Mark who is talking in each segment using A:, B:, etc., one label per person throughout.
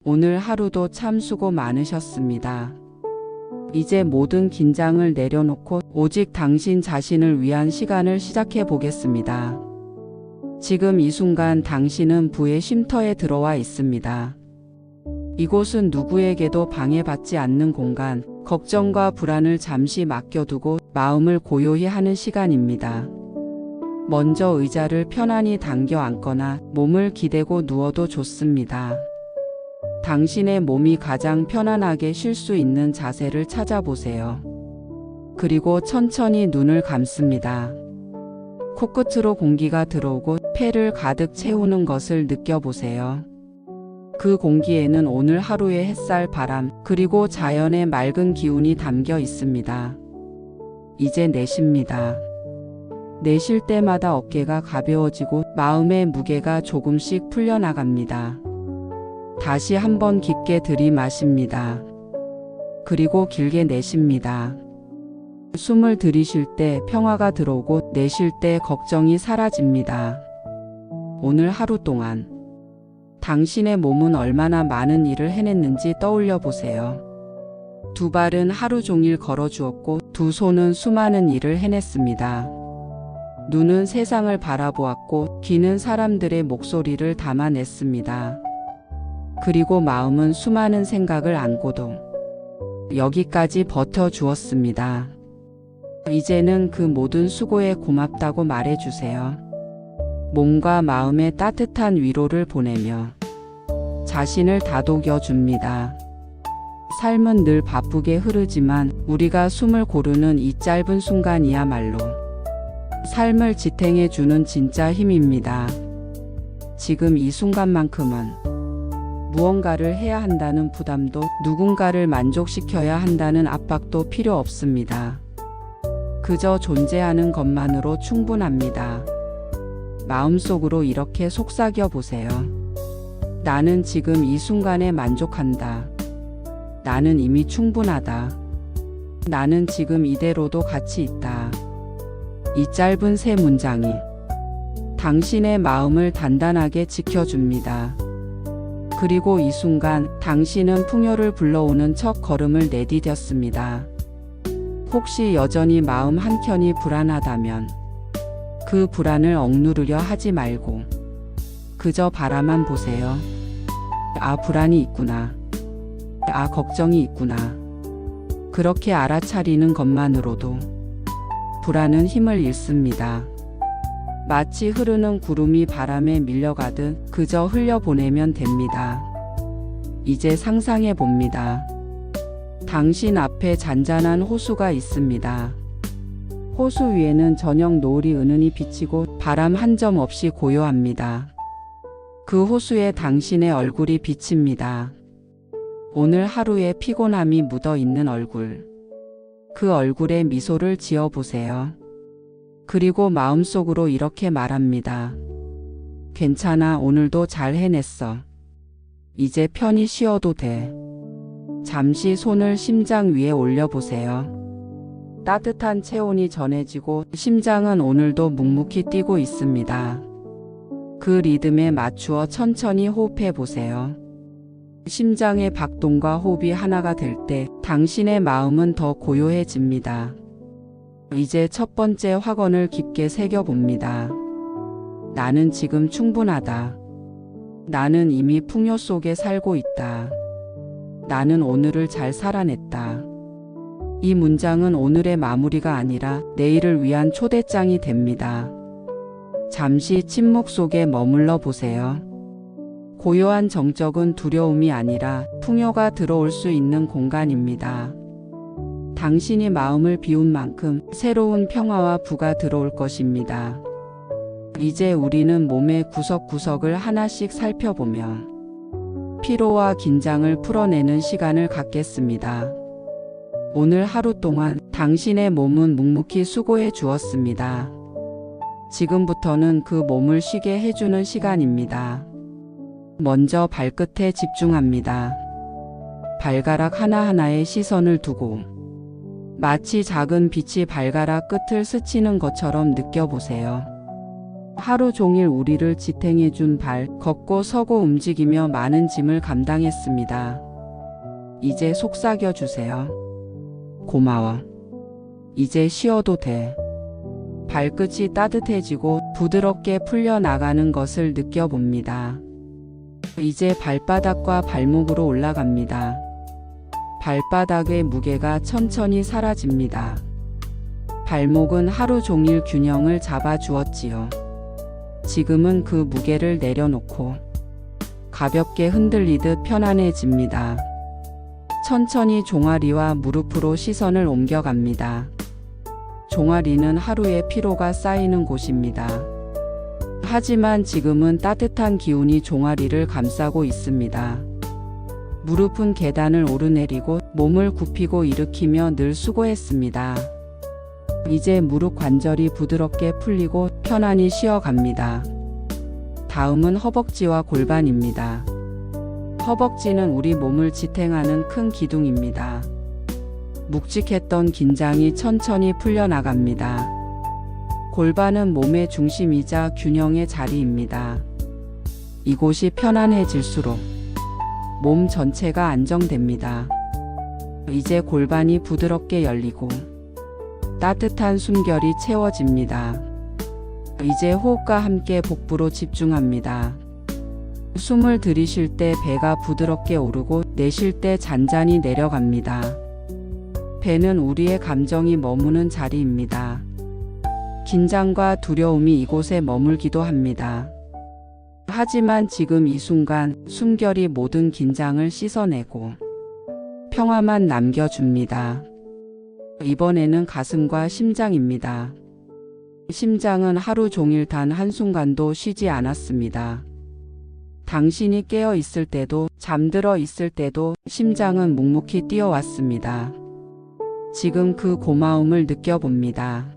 A: 오늘 하루도 참 수고 많으셨습니다. 이제 모든 긴장을 내려놓고 오직 당신 자신을 위한 시간을 시작해 보겠습니다. 지금 이 순간 당신은 부의 쉼터에 들어와 있습니다. 이곳은 누구에게도 방해받지 않는 공간, 걱정과 불안을 잠시 맡겨두고 마음을 고요히 하는 시간입니다. 먼저 의자를 편안히 당겨 앉거나 몸을 기대고 누워도 좋습니다. 당신의 몸이 가장 편안하게 쉴 수 있는 자세를 찾아보세요. 그리고 천천히 눈을 감습니다. 코끝으로 공기가 들어오고 폐를 가득 채우는 것을 느껴보세요. 그 공기에는 오늘 하루의 햇살, 바람, 그리고 자연의 맑은 기운이 담겨 있습니다. 이제 내쉽니다. 내쉴 때마다 어깨가 가벼워지고 마음의 무게가 조금씩 풀려나갑니다. 다시 한번 깊게 들이마십니다. 그리고 길게 내쉽니다. 숨을 들이쉴 때 평화가 들어오고 내쉴 때 걱정이 사라집니다. 오늘 하루 동안 당신의 몸은 얼마나 많은 일을 해냈는지 떠올려 보세요. 두 발은 하루 종일 걸어주었고 두 손은 수많은 일을 해냈습니다. 눈은 세상을 바라보았고 귀는 사람들의 목소리를 담아냈습니다. 그리고 마음은 수많은 생각을 안고도 여기까지 버텨주었습니다. 이제는 그 모든 수고에 고맙다고 말해주세요. 몸과 마음에 따뜻한 위로를 보내며 자신을 다독여 줍니다. 삶은 늘 바쁘게 흐르지만 우리가 숨을 고르는 이 짧은 순간이야말로 삶을 지탱해주는 진짜 힘입니다. 지금 이 순간만큼은 무언가를 해야 한다는 부담도, 누군가를 만족시켜야 한다는 압박도 필요 없습니다. 그저 존재하는 것만으로 충분합니다. 마음속으로 이렇게 속삭여 보세요. 나는 지금 이 순간에 만족한다. 나는 이미 충분하다. 나는 지금 이대로도 가치 있다. 이 짧은 세 문장이 당신의 마음을 단단하게 지켜줍니다. 그리고 이 순간 당신은 풍요를 불러오는 첫 걸음을 내디뎠습니다. 혹시 여전히 마음 한켠이 불안하다면 그 불안을 억누르려 하지 말고 그저 바라만 보세요. 아, 불안이 있구나. 아, 걱정이 있구나. 그렇게 알아차리는 것만으로도 불안은 힘을 잃습니다. 마치 흐르는 구름이 바람에 밀려가듯 그저 흘려보내면 됩니다. 이제 상상해 봅니다. 당신 앞에 잔잔한 호수가 있습니다. 호수 위에는 저녁 노을이 은은히 비치고 바람 한 점 없이 고요합니다. 그 호수에 당신의 얼굴이 비칩니다. 오늘 하루의 피곤함이 묻어 있는 얼굴. 그 얼굴에 미소를 지어 보세요. 그리고 마음속으로 이렇게 말합니다. 괜찮아, 오늘도 잘 해냈어. 이제 편히 쉬어도 돼. 잠시 손을 심장 위에 올려보세요. 따뜻한 체온이 전해지고 심장은 오늘도 묵묵히 뛰고 있습니다. 그 리듬에 맞추어 천천히 호흡해 보세요. 심장의 박동과 호흡이 하나가 될 때 당신의 마음은 더 고요해집니다. 이제 첫 번째 확언을 깊게 새겨봅니다. 나는 지금 충분하다. 나는 이미 풍요 속에 살고 있다. 나는 오늘을 잘 살아냈다. 이 문장은 오늘의 마무리가 아니라 내일을 위한 초대장이 됩니다. 잠시 침묵 속에 머물러 보세요. 고요한 정적은 두려움이 아니라 풍요가 들어올 수 있는 공간입니다. 당신이 마음을 비운 만큼 새로운 평화와 부가 들어올 것입니다. 이제 우리는 몸의 구석구석을 하나씩 살펴보며 피로와 긴장을 풀어내는 시간을 갖겠습니다. 오늘 하루 동안 당신의 몸은 묵묵히 수고해 주었습니다. 지금부터는 그 몸을 쉬게 해주는 시간입니다. 먼저 발끝에 집중합니다. 발가락 하나하나에 시선을 두고 마치 작은 빛이 발가락 끝을 스치는 것처럼 느껴보세요. 하루 종일 우리를 지탱해준 발, 걷고 서고 움직이며 많은 짐을 감당했습니다. 이제 속삭여 주세요. 고마워. 이제 쉬어도 돼. 발끝이 따뜻해지고 부드럽게 풀려나가는 것을 느껴봅니다. 이제 발바닥과 발목으로 올라갑니다. 발바닥의 무게가 천천히 사라집니다. 발목은 하루 종일 균형을 잡아주었지요. 지금은 그 무게를 내려놓고 가볍게 흔들리듯 편안해집니다. 천천히 종아리와 무릎으로 시선을 옮겨갑니다. 종아리는 하루의 피로가 쌓이는 곳입니다. 하지만 지금은 따뜻한 기운이 종아리를 감싸고 있습니다. 무릎은 계단을 오르내리고 몸을 굽히고 일으키며 늘 수고했습니다. 이제 무릎 관절이 부드럽게 풀리고 편안히 쉬어갑니다. 다음은 허벅지와 골반입니다. 허벅지는 우리 몸을 지탱하는 큰 기둥입니다. 묵직했던 긴장이 천천히 풀려나갑니다. 골반은 몸의 중심이자 균형의 자리입니다. 이곳이 편안해질수록 몸 전체가 안정됩니다. 이제 골반이 부드럽게 열리고 따뜻한 숨결이 채워집니다. 이제 호흡과 함께 복부로 집중합니다. 숨을 들이쉴 때 배가 부드럽게 오르고 내쉴 때 잔잔히 내려갑니다. 배는 우리의 감정이 머무는 자리입니다. 긴장과 두려움이 이곳에 머물기도 합니다. 하지만 지금 이 순간 숨결이 모든 긴장을 씻어내고 평화만 남겨줍니다. 이번에는 가슴과 심장입니다. 심장은 하루 종일 단 한순간도 쉬지 않았습니다. 당신이 깨어 있을 때도 잠들어 있을 때도 심장은 묵묵히 뛰어왔습니다. 지금 그 고마움을 느껴봅니다.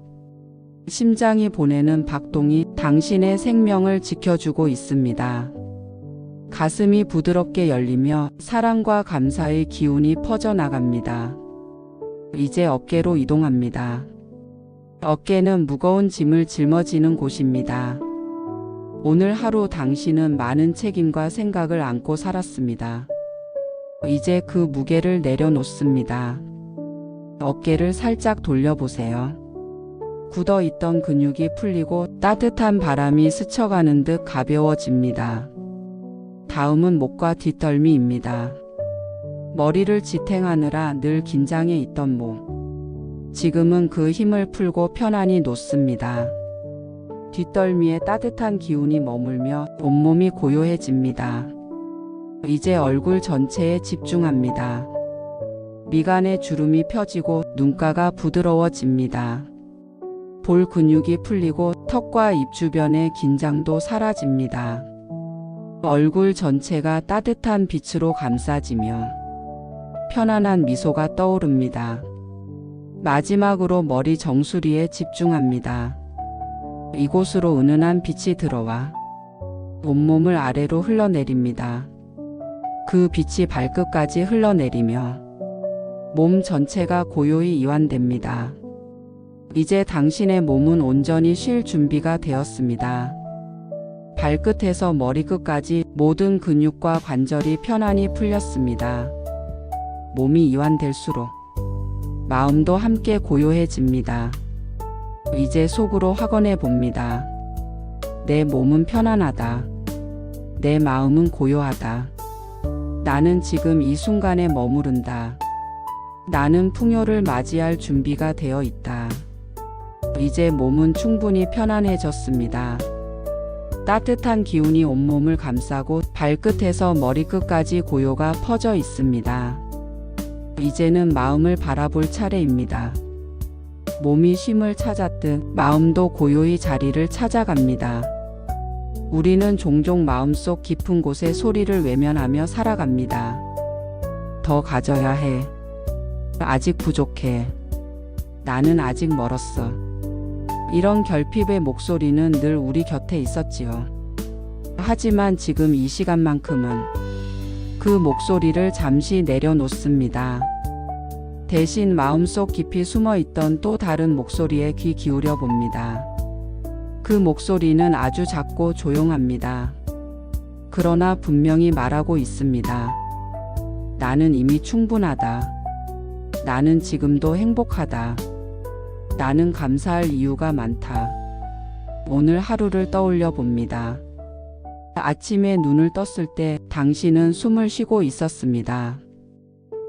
A: 심장이 보내는 박동이 당신의 생명을 지켜주고 있습니다. 가슴이 부드럽게 열리며 사랑과 감사의 기운이 퍼져나갑니다. 이제 어깨로 이동합니다. 어깨는 무거운 짐을 짊어지는 곳입니다. 오늘 하루 당신은 많은 책임과 생각을 안고 살았습니다. 이제 그 무게를 내려놓습니다. 어깨를 살짝 돌려보세요. 굳어있던 근육이 풀리고 따뜻한 바람이 스쳐가는 듯 가벼워집니다. 다음은 목과 뒷덜미입니다. 머리를 지탱하느라 늘 긴장해 있던 목. 지금은 그 힘을 풀고 편안히 놓습니다. 뒷덜미에 따뜻한 기운이 머물며 온몸이 고요해집니다. 이제 얼굴 전체에 집중합니다. 미간의 주름이 펴지고 눈가가 부드러워집니다. 볼 근육이 풀리고 턱과 입 주변의 긴장도 사라집니다. 얼굴 전체가 따뜻한 빛으로 감싸지며 편안한 미소가 떠오릅니다. 마지막으로 머리 정수리에 집중합니다. 이곳으로 은은한 빛이 들어와 온몸을 아래로 흘러내립니다. 그 빛이 발끝까지 흘러내리며 몸 전체가 고요히 이완됩니다. 이제 당신의 몸은 온전히 쉴 준비가 되었습니다. 발끝에서 머리끝까지 모든 근육과 관절이 편안히 풀렸습니다. 몸이 이완될수록 마음도 함께 고요해집니다. 이제 속으로 확언해 봅니다. 내 몸은 편안하다. 내 마음은 고요하다. 나는 지금 이 순간에 머무른다. 나는 풍요를 맞이할 준비가 되어 있다. 이제 몸은 충분히 편안해졌습니다. 따뜻한 기운이 온몸을 감싸고 발끝에서 머리끝까지 고요가 퍼져 있습니다. 이제는 마음을 바라볼 차례입니다. 몸이 쉼을 찾았듯 마음도 고요히 자리를 찾아갑니다. 우리는 종종 마음속 깊은 곳에 소리를 외면하며 살아갑니다. 더 가져야 해. 아직 부족해. 나는 아직 멀었어. 이런 결핍의 목소리는 늘 우리 곁에 있었지요. 하지만 지금 이 시간만큼은 그 목소리를 잠시 내려놓습니다. 대신 마음속 깊이 숨어있던 또 다른 목소리에 귀 기울여 봅니다. 그 목소리는 아주 작고 조용합니다. 그러나 분명히 말하고 있습니다. 나는 이미 충분하다. 나는 지금도 행복하다. 나는 감사할 이유가 많다. 오늘 하루를 떠올려 봅니다. 아침에 눈을 떴을 때 당신은 숨을 쉬고 있었습니다.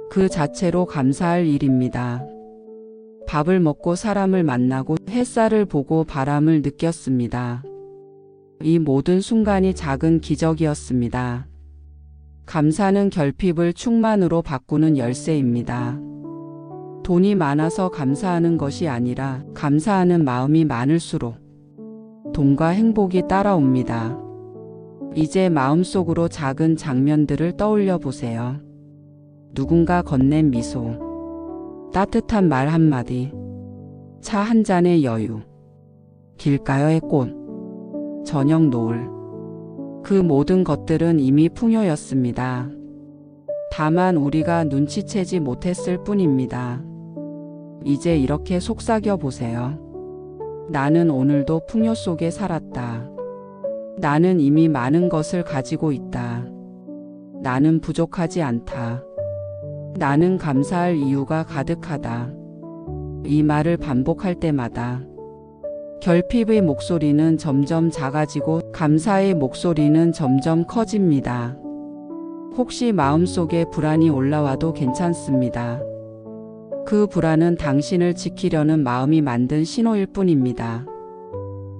A: 그 자체로 감사할 일입니다. 밥을 먹고 사람을 만나고 햇살을 보고 바람을 느꼈습니다. 이 모든 순간이 작은 기적이었습니다. 감사는 결핍을 충만으로 바꾸는 열쇠입니다. 돈이 많아서 감사하는 것이 아니라 감사하는 마음이 많을수록 돈과 행복이 따라옵니다. 이제 마음속으로 작은 장면들을 떠올려 보세요. 누군가 건넨 미소, 따뜻한 말 한마디, 차 한 잔의 여유, 길가의 꽃, 저녁 노을. 그 모든 것들은 이미 풍요였습니다. 다만 우리가 눈치채지 못했을 뿐입니다. 이제 이렇게 속삭여 보세요. 나는 오늘도 풍요 속에 살았다. 나는 이미 많은 것을 가지고 있다. 나는 부족하지 않다. 나는 감사할 이유가 가득하다. 이 말을 반복할 때마다 결핍의 목소리는 점점 작아지고 감사의 목소리는 점점 커집니다. 혹시 마음속에 불안이 올라와도 괜찮습니다. 그 불안은 당신을 지키려는 마음이 만든 신호일 뿐입니다.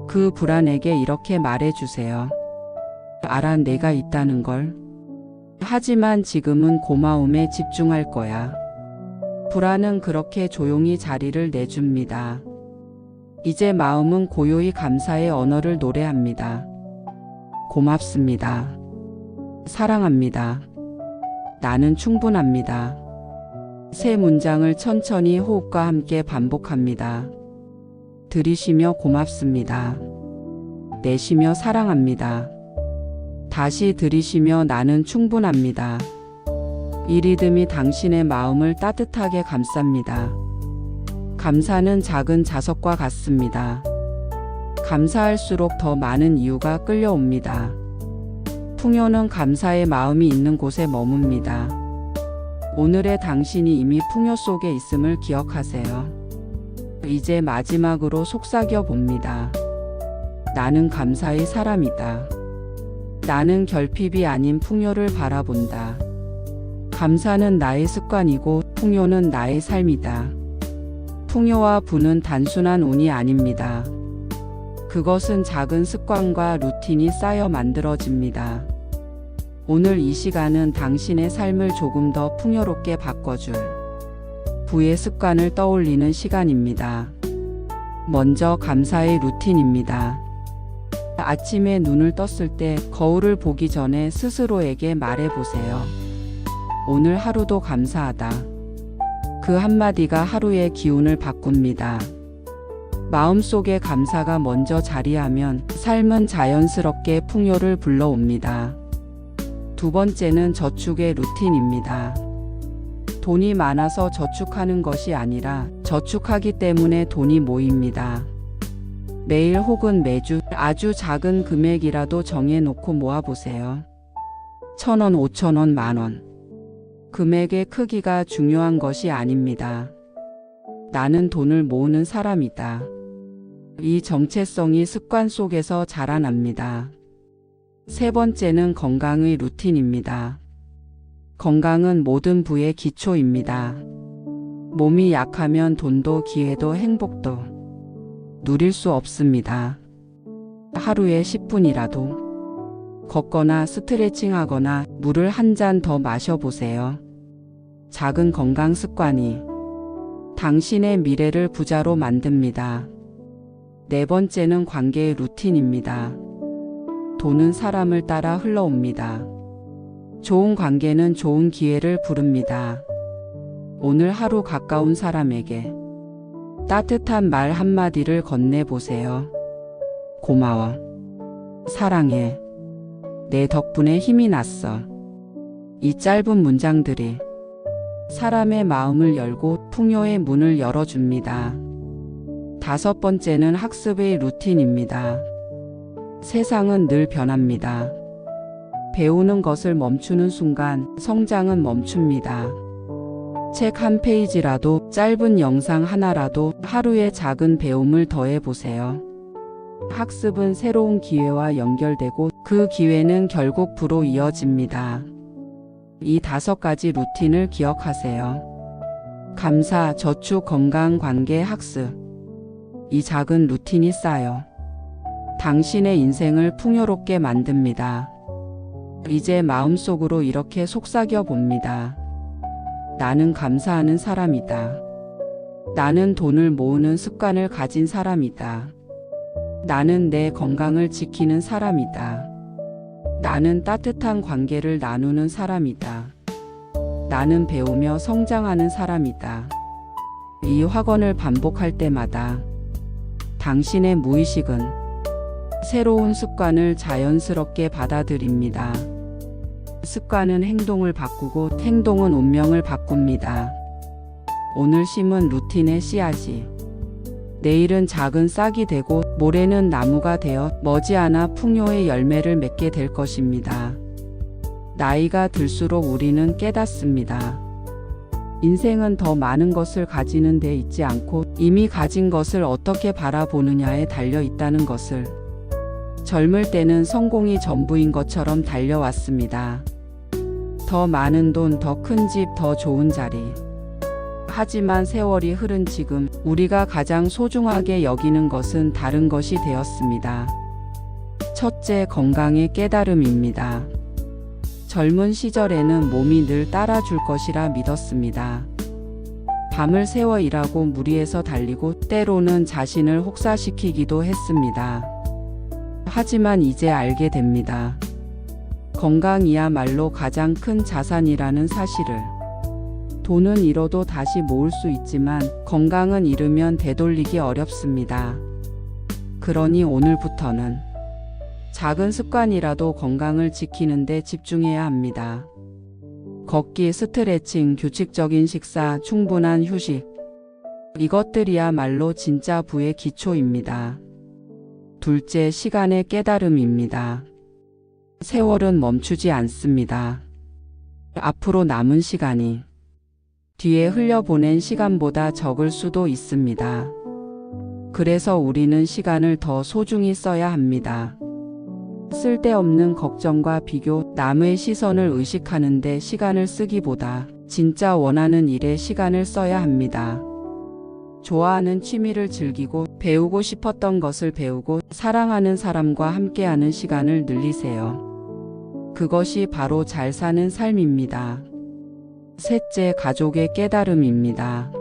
A: 그 불안에게 이렇게 말해주세요. 알아, 내가 있다는 걸. 하지만 지금은 고마움에 집중할 거야. 불안은 그렇게 조용히 자리를 내줍니다. 이제 마음은 고요히 감사의 언어를 노래합니다. 고맙습니다. 사랑합니다. 나는 충분합니다. 세 문장을 천천히 호흡과 함께 반복합니다. 들이쉬며 고맙습니다. 내쉬며 사랑합니다. 다시 들이쉬며 나는 충분합니다. 이 리듬이 당신의 마음을 따뜻하게 감쌉니다. 감사는 작은 자석과 같습니다. 감사할수록 더 많은 이유가 끌려옵니다. 풍요는 감사의 마음이 있는 곳에 머뭅니다. 오늘의 당신이 이미 풍요 속에 있음을 기억하세요. 이제 마지막으로 속삭여 봅니다. 나는 감사의 사람이다. 나는 결핍이 아닌 풍요를 바라본다. 감사는 나의 습관이고 풍요는 나의 삶이다. 풍요와 부는 단순한 운이 아닙니다. 그것은 작은 습관과 루틴이 쌓여 만들어집니다. 오늘 이 시간은 당신의 삶을 조금 더 풍요롭게 바꿔줄 부의 습관을 떠올리는 시간입니다. 먼저 감사의 루틴입니다. 아침에 눈을 떴을 때 거울을 보기 전에 스스로에게 말해보세요. 오늘 하루도 감사하다. 그 한마디가 하루의 기운을 바꿉니다. 마음속에 감사가 먼저 자리하면 삶은 자연스럽게 풍요를 불러옵니다. 두 번째는 저축의 루틴입니다. 돈이 많아서 저축하는 것이 아니라 저축하기 때문에 돈이 모입니다. 매일 혹은 매주 아주 작은 금액이라도 정해놓고 모아보세요. 1,000원, 5,000원, 만원. 금액의 크기가 중요한 것이 아닙니다. 나는 돈을 모으는 사람이다. 이 정체성이 습관 속에서 자라납니다. 세 번째는 건강의 루틴입니다. 건강은 모든 부의 기초입니다. 몸이 약하면 돈도 기회도 행복도 누릴 수 없습니다. 하루에 10분이라도 걷거나 스트레칭하거나 물을 한 잔 더 마셔보세요. 작은 건강 습관이 당신의 미래를 부자로 만듭니다. 네 번째는 관계의 루틴입니다. 돈은 사람을 따라 흘러옵니다. 좋은 관계는 좋은 기회를 부릅니다. 오늘 하루 가까운 사람에게 따뜻한 말 한마디를 건네보세요. 고마워. 사랑해. 내 덕분에 힘이 났어. 이 짧은 문장들이 사람의 마음을 열고 풍요의 문을 열어줍니다. 다섯 번째는 학습의 루틴입니다. 세상은 늘 변합니다. 배우는 것을 멈추는 순간 성장은 멈춥니다. 책 한 페이지라도, 짧은 영상 하나라도 하루에 작은 배움을 더해 보세요. 학습은 새로운 기회와 연결되고 그 기회는 결국 부로 이어집니다. 이 5가지 루틴을 기억하세요. 감사, 저축, 건강, 관계, 학습. 이 작은 루틴이 쌓여 당신의 인생을 풍요롭게 만듭니다. 이제 마음속으로 이렇게 속삭여 봅니다. 나는 감사하는 사람이다. 나는 돈을 모으는 습관을 가진 사람이다. 나는 내 건강을 지키는 사람이다. 나는 따뜻한 관계를 나누는 사람이다. 나는 배우며 성장하는 사람이다. 이 확언을 반복할 때마다 당신의 무의식은 새로운 습관을 자연스럽게 받아들입니다. 습관은 행동을 바꾸고 행동은 운명을 바꿉니다. 오늘 심은 루틴의 씨앗이 내일은 작은 싹이 되고 모레는 나무가 되어 머지않아 풍요의 열매를 맺게 될 것입니다. 나이가 들수록 우리는 깨닫습니다. 인생은 더 많은 것을 가지는 데 있지 않고 이미 가진 것을 어떻게 바라보느냐에 달려 있다는 것을. 젊을 때는 성공이 전부인 것처럼 달려왔습니다. 더 많은 돈, 더 큰 집, 더 좋은 자리. 하지만 세월이 흐른 지금 우리가 가장 소중하게 여기는 것은 다른 것이 되었습니다. 첫째, 건강의 깨달음입니다. 젊은 시절에는 몸이 늘 따라줄 것이라 믿었습니다. 밤을 새워 일하고 무리해서 달리고 때로는 자신을 혹사시키기도 했습니다. 하지만 이제 알게 됩니다. 건강이야말로 가장 큰 자산이라는 사실을. 돈은 잃어도 다시 모을 수 있지만 건강은 잃으면 되돌리기 어렵습니다. 그러니 오늘부터는 작은 습관이라도 건강을 지키는 데 집중해야 합니다. 걷기, 스트레칭, 규칙적인 식사, 충분한 휴식. 이것들이야말로 진짜 부의 기초입니다. 둘째, 시간의 깨달음입니다. 세월은 멈추지 않습니다. 앞으로 남은 시간이 뒤에 흘려보낸 시간보다 적을 수도 있습니다. 그래서 우리는 시간을 더 소중히 써야 합니다. 쓸데없는 걱정과 비교, 남의 시선을 의식하는 데 시간을 쓰기보다 진짜 원하는 일에 시간을 써야 합니다. 좋아하는 취미를 즐기고 배우고 싶었던 것을 배우고 사랑하는 사람과 함께하는 시간을 늘리세요. 그것이 바로 잘 사는 삶입니다. 셋째, 가족의 깨달음입니다.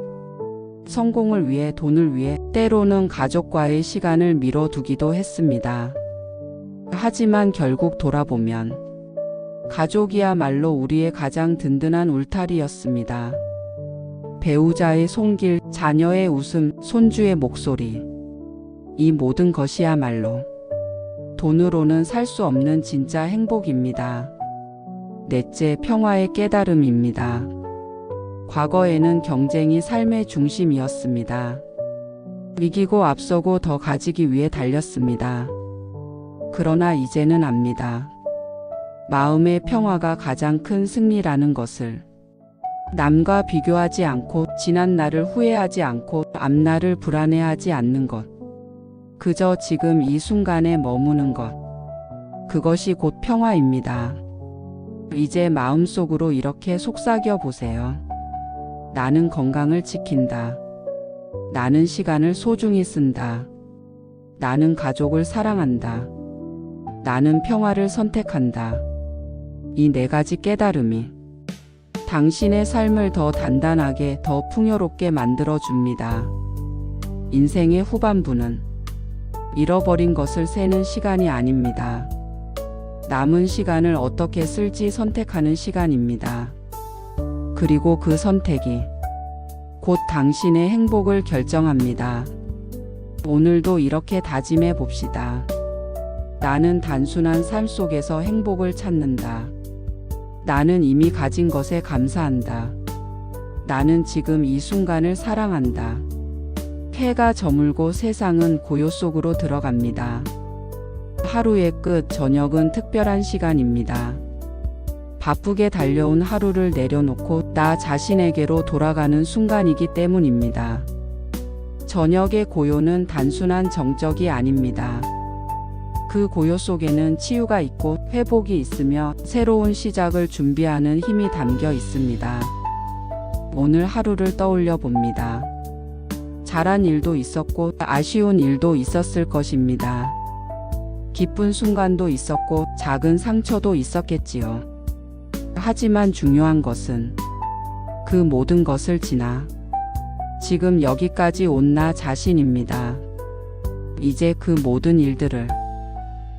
A: 성공을 위해, 돈을 위해 때로는 가족과의 시간을 미뤄두기도 했습니다. 하지만 결국 돌아보면 가족이야말로 우리의 가장 든든한 울타리였습니다. 배우자의 손길, 자녀의 웃음, 손주의 목소리. 이 모든 것이야말로 돈으로는 살 수 없는 진짜 행복입니다. 넷째, 평화의 깨달음입니다. 과거에는 경쟁이 삶의 중심이었습니다. 이기고 앞서고 더 가지기 위해 달렸습니다. 그러나 이제는 압니다. 마음의 평화가 가장 큰 승리라는 것을. 남과 비교하지 않고 지난 날을 후회하지 않고 앞날을 불안해하지 않는 것. 그저 지금 이 순간에 머무는 것. 그것이 곧 평화입니다. 이제 마음속으로 이렇게 속삭여 보세요. 나는 건강을 지킨다. 나는 시간을 소중히 쓴다. 나는 가족을 사랑한다. 나는 평화를 선택한다. 이 4가지 깨달음이 당신의 삶을 더 단단하게, 더 풍요롭게 만들어줍니다. 인생의 후반부는 잃어버린 것을 세는 시간이 아닙니다. 남은 시간을 어떻게 쓸지 선택하는 시간입니다. 그리고 그 선택이 곧 당신의 행복을 결정합니다. 오늘도 이렇게 다짐해 봅시다. 나는 단순한 삶 속에서 행복을 찾는다. 나는 이미 가진 것에 감사한다. 나는 지금 이 순간을 사랑한다. 해가 저물고 세상은 고요 속으로 들어갑니다. 하루의 끝, 저녁은 특별한 시간입니다. 바쁘게 달려온 하루를 내려놓고 나 자신에게로 돌아가는 순간이기 때문입니다. 저녁의 고요는 단순한 정적이 아닙니다. 그 고요 속에는 치유가 있고 회복이 있으며 새로운 시작을 준비하는 힘이 담겨 있습니다. 오늘 하루를 떠올려 봅니다. 잘한 일도 있었고 아쉬운 일도 있었을 것입니다. 기쁜 순간도 있었고 작은 상처도 있었겠지요. 하지만 중요한 것은 그 모든 것을 지나 지금 여기까지 온 나 자신입니다. 이제 그 모든 일들을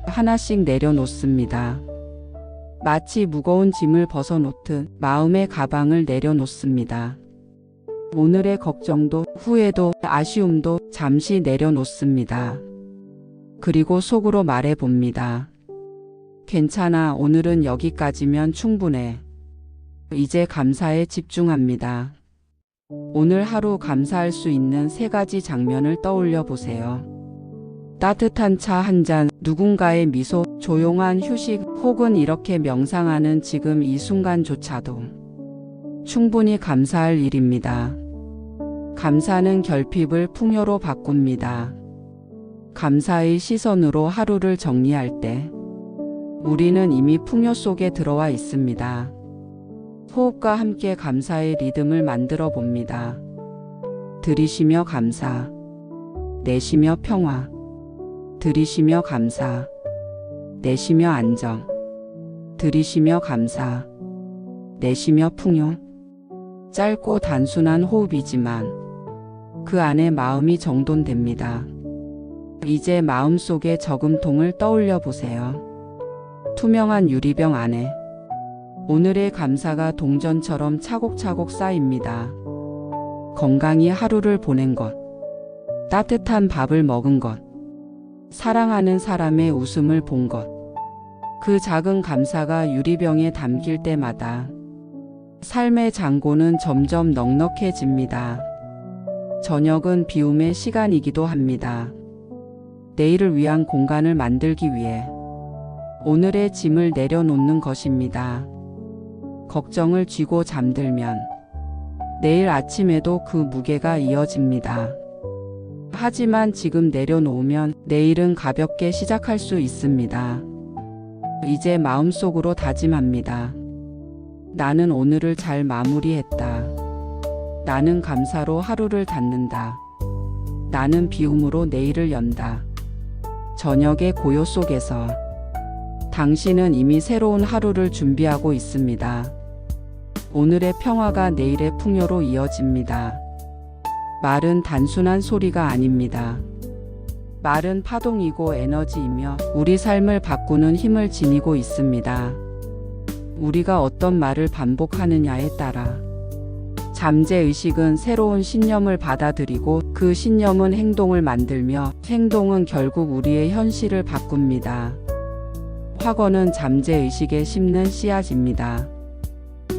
A: 하나씩 내려놓습니다. 마치 무거운 짐을 벗어놓듯 마음의 가방을 내려놓습니다. 오늘의 걱정도 후회도 아쉬움도 잠시 내려놓습니다. 그리고 속으로 말해봅니다. 괜찮아, 오늘은 여기까지면 충분해. 이제 감사에 집중합니다. 오늘 하루 감사할 수 있는 3가지 장면을 떠올려 보세요. 따뜻한 차 한 잔, 누군가의 미소, 조용한 휴식, 혹은 이렇게 명상하는 지금 이 순간조차도 충분히 감사할 일입니다. 감사는 결핍을 풍요로 바꿉니다. 감사의 시선으로 하루를 정리할 때 우리는 이미 풍요 속에 들어와 있습니다. 호흡과 함께 감사의 리듬을 만들어 봅니다. 들이쉬며 감사, 내쉬며 평화, 들이쉬며 감사, 내쉬며 안정, 들이쉬며 감사, 내쉬며 풍요. 짧고 단순한 호흡이지만 그 안에 마음이 정돈됩니다. 이제 마음속의 저금통을 떠올려 보세요. 투명한 유리병 안에 오늘의 감사가 동전처럼 차곡차곡 쌓입니다. 건강히 하루를 보낸 것, 따뜻한 밥을 먹은 것, 사랑하는 사람의 웃음을 본 것. 그 작은 감사가 유리병에 담길 때마다 삶의 잔고는 점점 넉넉해집니다. 저녁은 비움의 시간이기도 합니다. 내일을 위한 공간을 만들기 위해 오늘의 짐을 내려놓는 것입니다. 걱정을 쥐고 잠들면 내일 아침에도 그 무게가 이어집니다. 하지만 지금 내려놓으면 내일은 가볍게 시작할 수 있습니다. 이제 마음속으로 다짐합니다. 나는 오늘을 잘 마무리했다. 나는 감사로 하루를 닫는다. 나는 비움으로 내일을 연다. 저녁의 고요 속에서 당신은 이미 새로운 하루를 준비하고 있습니다. 오늘의 평화가 내일의 풍요로 이어집니다. 말은 단순한 소리가 아닙니다. 말은 파동이고 에너지이며 우리 삶을 바꾸는 힘을 지니고 있습니다. 우리가 어떤 말을 반복하느냐에 따라 잠재의식은 새로운 신념을 받아들이고 그 신념은 행동을 만들며 행동은 결국 우리의 현실을 바꿉니다. 확언은 잠재의식에 심는 씨앗입니다.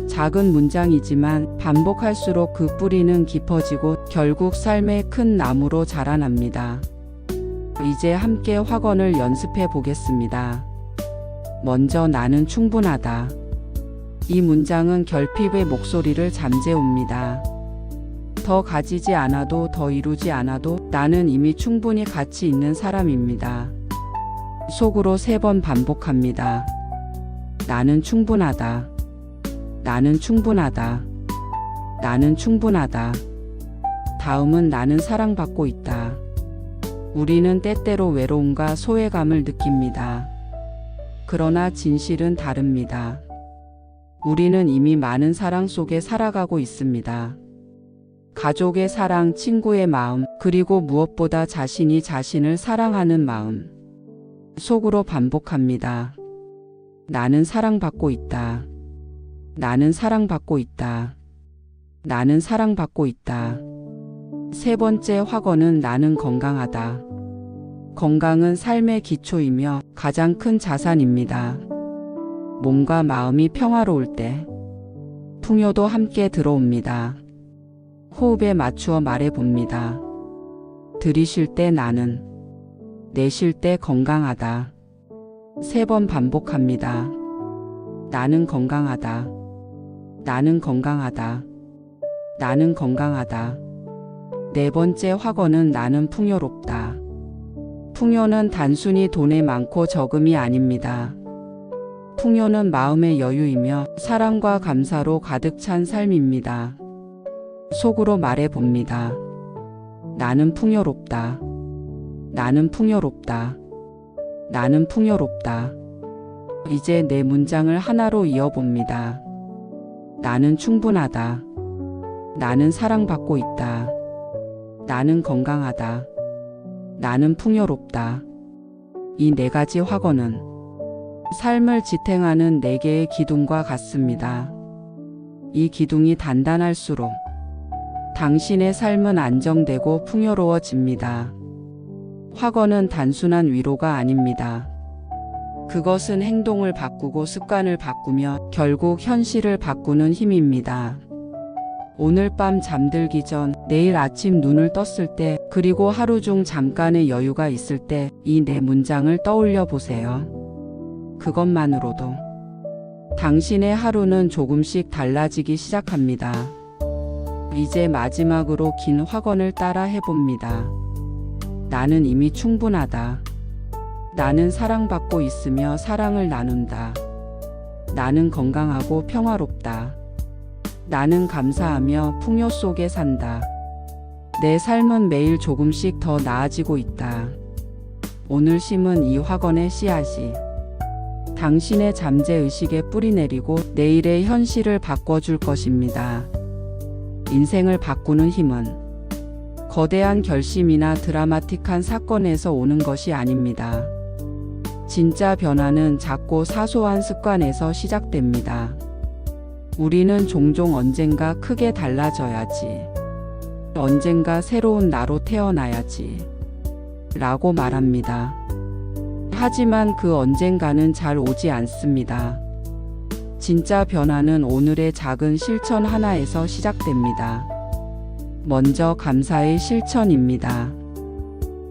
A: 작은 문장이지만 반복할수록 그 뿌리는 깊어지고 결국 삶의 큰 나무로 자라납니다. 이제 함께 확언을 연습해 보겠습니다. 먼저 나는 충분하다. 이 문장은 결핍의 목소리를 잠재웁니다. 더 가지지 않아도 더 이루지 않아도 나는 이미 충분히 가치 있는 사람입니다. 속으로 3번 반복합니다. 나는 충분하다. 나는 충분하다. 나는 충분하다. 다음은 나는 사랑받고 있다. 우리는 때때로 외로움과 소외감을 느낍니다. 그러나 진실은 다릅니다. 우리는 이미 많은 사랑 속에 살아가고 있습니다. 가족의 사랑, 친구의 마음, 그리고 무엇보다 자신이 자신을 사랑하는 마음. 속으로 반복합니다. 나는 사랑받고 있다. 나는 사랑받고 있다. 나는 사랑받고 있다. 3번째 확언은 나는 건강하다. 건강은 삶의 기초이며 가장 큰 자산입니다. 몸과 마음이 평화로울 때 풍요도 함께 들어옵니다. 호흡에 맞추어 말해봅니다. 들이쉴 때 나는, 내쉴 때 건강하다. 3번 반복합니다. 나는 건강하다. 나는 건강하다. 나는 건강하다. 4번째 확언은 나는 풍요롭다. 풍요는 단순히 돈의 많고 적음이 아닙니다. 풍요는 마음의 여유이며 사랑과 감사로 가득 찬 삶입니다. 속으로 말해 봅니다. 나는 풍요롭다. 나는 풍요롭다. 나는 풍요롭다. 이제 내 문장을 하나로 이어봅니다. 나는 충분하다. 나는 사랑받고 있다. 나는 건강하다. 나는 풍요롭다. 이 4가지 확언은 삶을 지탱하는 4개의 기둥과 같습니다. 이 기둥이 단단할수록 당신의 삶은 안정되고 풍요로워집니다. 확언은 단순한 위로가 아닙니다. 그것은 행동을 바꾸고 습관을 바꾸며 결국 현실을 바꾸는 힘입니다. 오늘 밤 잠들기 전, 내일 아침 눈을 떴을 때, 그리고 하루 중 잠깐의 여유가 있을 때 이 4문장을 떠올려 보세요. 그것만으로도 당신의 하루는 조금씩 달라지기 시작합니다. 이제 마지막으로 긴 확언을 따라 해봅니다. 나는 이미 충분하다. 나는 사랑받고 있으며 사랑을 나눈다. 나는 건강하고 평화롭다. 나는 감사하며 풍요 속에 산다. 내 삶은 매일 조금씩 더 나아지고 있다. 오늘 심은 이 확언의 씨앗이 당신의 잠재의식에 뿌리내리고 내일의 현실을 바꿔줄 것입니다. 인생을 바꾸는 힘은 거대한 결심이나 드라마틱한 사건에서 오는 것이 아닙니다. 진짜 변화는 작고 사소한 습관에서 시작됩니다. 우리는 종종 언젠가 크게 달라져야지, 언젠가 새로운 나로 태어나야지 라고 말합니다. 하지만 그 언젠가는 잘 오지 않습니다. 진짜 변화는 오늘의 작은 실천 하나에서 시작됩니다. 먼저 감사의 실천입니다.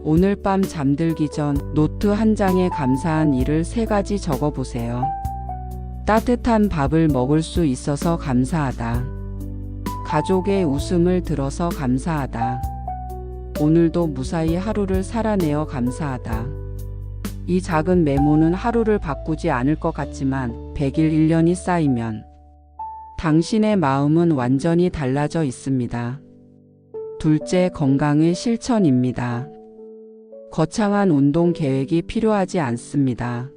A: 오늘 밤 잠들기 전 노트 한 장에 감사한 일을 3가지 적어보세요. 따뜻한 밥을 먹을 수 있어서 감사하다. 가족의 웃음을 들어서 감사하다. 오늘도 무사히 하루를 살아내어 감사하다. 이 작은 메모는 하루를 바꾸지 않을 것 같지만 100일 1년이 쌓이면 당신의 마음은 완전히 달라져 있습니다. 둘째, 건강의 실천입니다. 거창한 운동 계획이 필요하지 않습니다.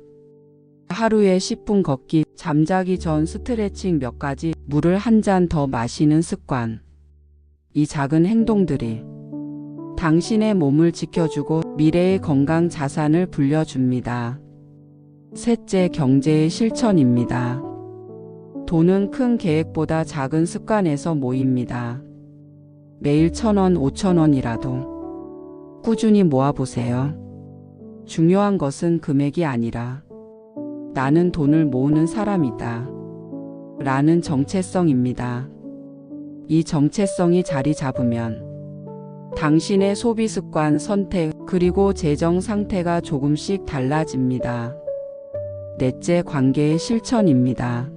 A: 하루에 10분 걷기, 잠자기 전 스트레칭 몇 가지, 물을 한 잔 더 마시는 습관. 이 작은 행동들이 당신의 몸을 지켜주고 미래의 건강 자산을 불려줍니다. 셋째, 경제의 실천입니다. 돈은 큰 계획보다 작은 습관에서 모입니다. 매일 1,000원, 5,000원이라도 꾸준히 모아보세요. 중요한 것은 금액이 아니라 나는 돈을 모으는 사람이다 라는 정체성입니다. 이 정체성이 자리 잡으면 당신의 소비 습관, 선택, 그리고 재정 상태가 조금씩 달라집니다. 넷째, 관계의 실천입니다.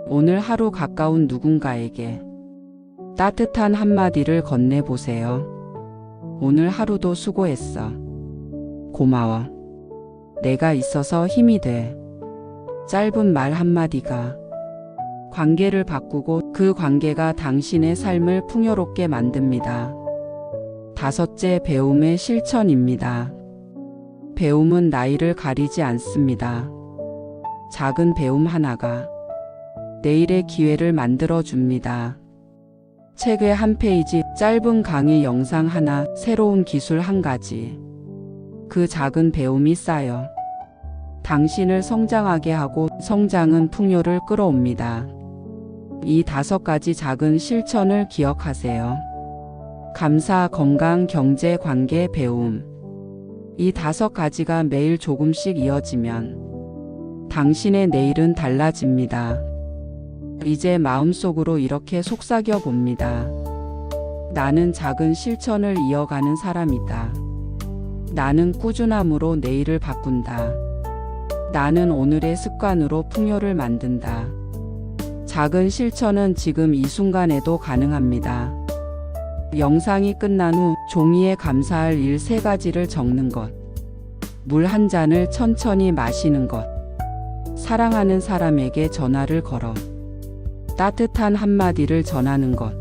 A: 오늘 하루 가까운 누군가에게 따뜻한 한마디를 건네보세요. 오늘 하루도 수고했어. 고마워. 내가 있어서 힘이 돼. 짧은 말 한마디가 관계를 바꾸고 그 관계가 당신의 삶을 풍요롭게 만듭니다. 다섯째, 배움의 실천입니다. 배움은 나이를 가리지 않습니다. 작은 배움 하나가 내일의 기회를 만들어 줍니다. 책의 한 페이지, 짧은 강의 영상 하나, 새로운 기술 한 가지. 그 작은 배움이 쌓여 당신을 성장하게 하고 성장은 풍요를 끌어옵니다. 이 5가지 작은 실천을 기억하세요. 감사, 건강, 경제, 관계, 배움. 이 5가지가 매일 조금씩 이어지면 당신의 내일은 달라집니다. 이제 마음속으로 이렇게 속삭여 봅니다. 나는 작은 실천을 이어가는 사람이다. 나는 꾸준함으로 내일을 바꾼다. 나는 오늘의 습관으로 풍요를 만든다. 작은 실천은 지금 이 순간에도 가능합니다. 영상이 끝난 후 종이에 감사할 일 3가지를 적는 것. 물 한 잔을 천천히 마시는 것. 사랑하는 사람에게 전화를 걸어 따뜻한 한마디를 전하는 것.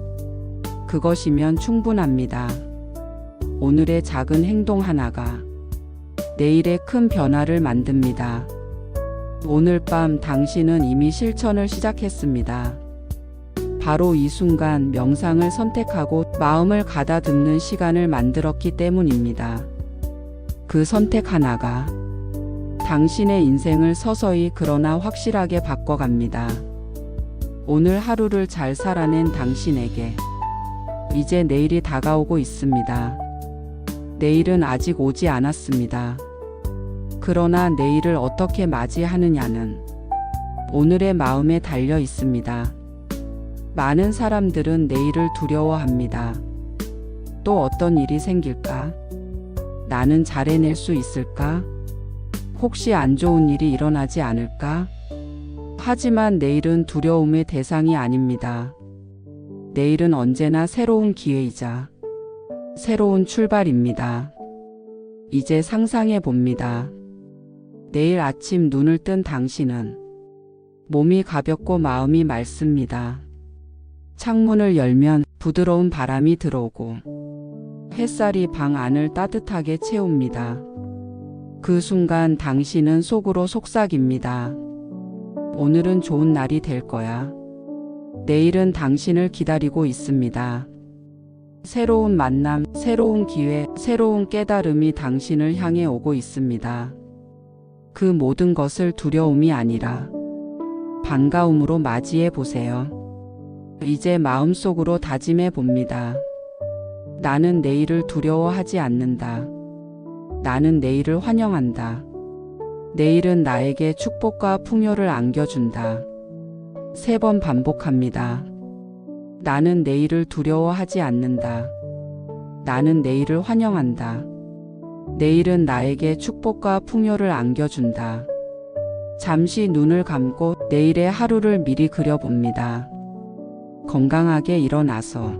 A: 그것이면 충분합니다. 오늘의 작은 행동 하나가 내일의 큰 변화를 만듭니다. 오늘 밤 당신은 이미 실천을 시작했습니다. 바로 이 순간 명상을 선택하고 마음을 가다듬는 시간을 만들었기 때문입니다. 그 선택 하나가 당신의 인생을 서서히 그러나 확실하게 바꿔갑니다. 오늘 하루를 잘 살아낸 당신에게 이제 내일이 다가오고 있습니다. 내일은 아직 오지 않았습니다. 그러나 내일을 어떻게 맞이하느냐는 오늘의 마음에 달려 있습니다. 많은 사람들은 내일을 두려워합니다. 또 어떤 일이 생길까? 나는 잘 해낼 수 있을까? 혹시 안 좋은 일이 일어나지 않을까? 하지만 내일은 두려움의 대상이 아닙니다. 내일은 언제나 새로운 기회이자 새로운 출발입니다. 이제 상상해 봅니다. 내일 아침 눈을 뜬 당신은 몸이 가볍고 마음이 맑습니다. 창문을 열면 부드러운 바람이 들어오고 햇살이 방 안을 따뜻하게 채웁니다. 그 순간 당신은 속으로 속삭입니다. 오늘은 좋은 날이 될 거야. 내일은 당신을 기다리고 있습니다. 새로운 만남, 새로운 기회, 새로운 깨달음이 당신을 향해 오고 있습니다. 그 모든 것을 두려움이 아니라 반가움으로 맞이해 보세요. 이제 마음속으로 다짐해 봅니다. 나는 내일을 두려워하지 않는다. 나는 내일을 환영한다. 내일은 나에게 축복과 풍요를 안겨준다. 3번 반복합니다. 나는 내일을 두려워하지 않는다. 나는 내일을 환영한다. 내일은 나에게 축복과 풍요를 안겨준다. 잠시 눈을 감고 내일의 하루를 미리 그려봅니다. 건강하게 일어나서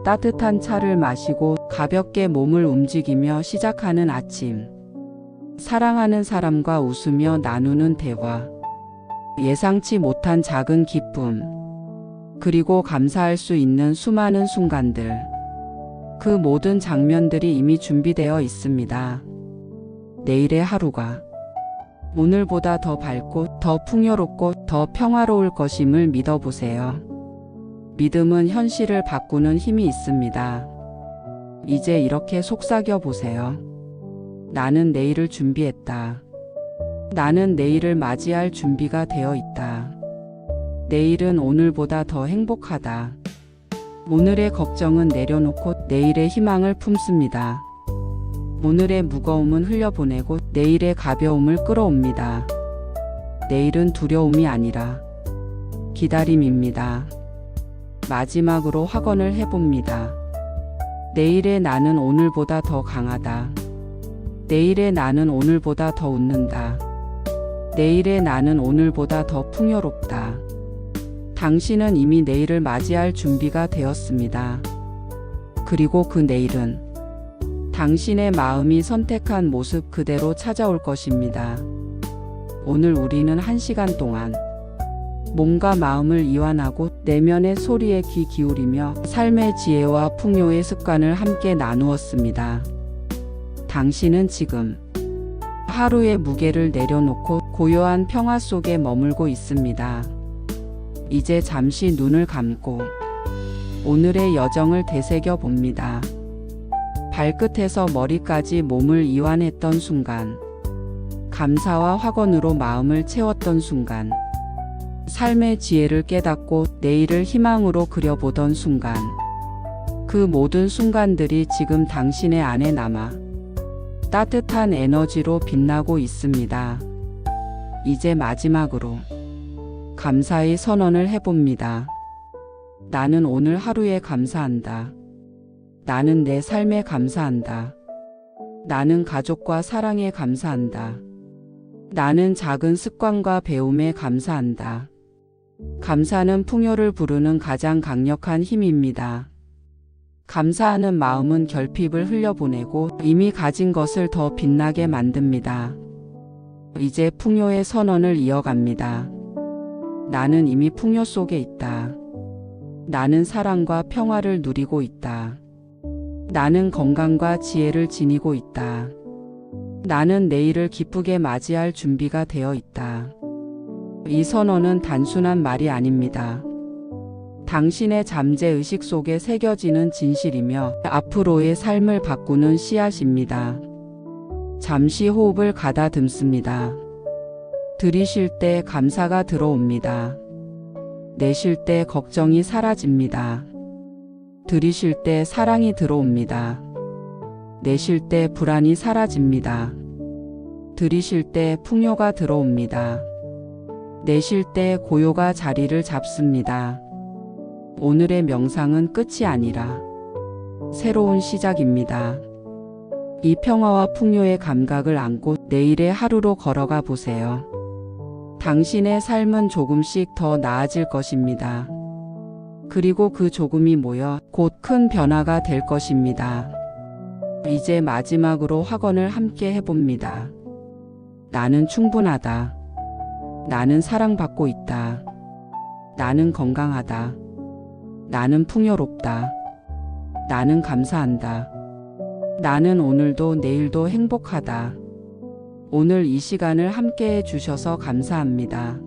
A: 따뜻한 차를 마시고 가볍게 몸을 움직이며 시작하는 아침. 사랑하는 사람과 웃으며 나누는 대화. 예상치 못한 작은 기쁨. 그리고 감사할 수 있는 수많은 순간들. 그 모든 장면들이 이미 준비되어 있습니다. 내일의 하루가 오늘보다 더 밝고 더 풍요롭고 더 평화로울 것임을 믿어보세요. 믿음은 현실을 바꾸는 힘이 있습니다. 이제 이렇게 속삭여 보세요. 나는 내일을 준비했다. 나는 내일을 맞이할 준비가 되어 있다. 내일은 오늘보다 더 행복하다. 오늘의 걱정은 내려놓고 내일의 희망을 품습니다. 오늘의 무거움은 흘려보내고 내일의 가벼움을 끌어옵니다. 내일은 두려움이 아니라 기다림입니다. 마지막으로 확언을 해봅니다. 내일의 나는 오늘보다 더 강하다. 내일의 나는 오늘보다 더 웃는다. 내일의 나는 오늘보다 더 풍요롭다. 당신은 이미 내일을 맞이할 준비가 되었습니다. 그리고 그 내일은 당신의 마음이 선택한 모습 그대로 찾아올 것입니다. 오늘 우리는 1시간 동안 몸과 마음을 이완하고 내면의 소리에 귀 기울이며 삶의 지혜와 풍요의 습관을 함께 나누었습니다. 당신은 지금 하루의 무게를 내려놓고 고요한 평화 속에 머물고 있습니다. 이제 잠시 눈을 감고 오늘의 여정을 되새겨 봅니다. 발끝에서 머리까지 몸을 이완했던 순간, 감사와 확언으로 마음을 채웠던 순간, 삶의 지혜를 깨닫고 내일을 희망으로 그려보던 순간, 그 모든 순간들이 지금 당신의 안에 남아 따뜻한 에너지로 빛나고 있습니다. 이제 마지막으로 감사의 선언을 해봅니다. 나는 오늘 하루에 감사한다. 나는 내 삶에 감사한다. 나는 가족과 사랑에 감사한다. 나는 작은 습관과 배움에 감사한다. 감사는 풍요를 부르는 가장 강력한 힘입니다. 감사하는 마음은 결핍을 흘려보내고 이미 가진 것을 더 빛나게 만듭니다. 이제 풍요의 선언을 이어갑니다. 나는 이미 풍요 속에 있다. 나는 사랑과 평화를 누리고 있다. 나는 건강과 지혜를 지니고 있다. 나는 내일을 기쁘게 맞이할 준비가 되어 있다. 이 선언은 단순한 말이 아닙니다. 당신의 잠재의식 속에 새겨지는 진실이며 앞으로의 삶을 바꾸는 씨앗입니다. 잠시 호흡을 가다듬습니다. 들이쉴 때 감사가 들어옵니다. 내쉴 때 걱정이 사라집니다. 들이쉴 때 사랑이 들어옵니다. 내쉴 때 불안이 사라집니다. 들이쉴 때 풍요가 들어옵니다. 내쉴 때 고요가 자리를 잡습니다. 오늘의 명상은 끝이 아니라 새로운 시작입니다. 이 평화와 풍요의 감각을 안고 내일의 하루로 걸어가 보세요. 당신의 삶은 조금씩 더 나아질 것입니다. 그리고 그 조금이 모여 곧 큰 변화가 될 것입니다. 이제 마지막으로 확언을 함께 해봅니다. 나는 충분하다. 나는 사랑받고 있다. 나는 건강하다. 나는 풍요롭다. 나는 감사한다. 나는 오늘도 내일도 행복하다. 오늘 이 시간을 함께 해주셔서 감사합니다.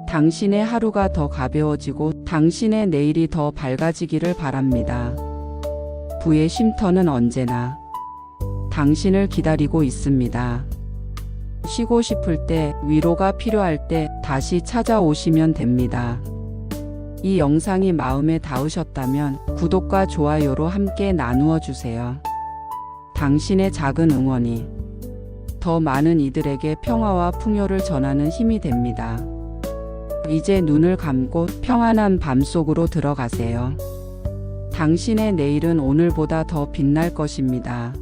A: 당신의 하루가 더 가벼워지고 당신의 내일이 더 밝아지기를 바랍니다. 부의 쉼터는 언제나 당신을 기다리고 있습니다. 쉬고 싶을 때, 위로가 필요할 때 다시 찾아오시면 됩니다. 이 영상이 마음에 닿으셨다면 구독과 좋아요로 함께 나누어 주세요. 당신의 작은 응원이 더 많은 이들에게 평화와 풍요를 전하는 힘이 됩니다. 이제 눈을 감고 평안한 밤 속으로 들어가세요. 당신의 내일은 오늘보다 더 빛날 것입니다.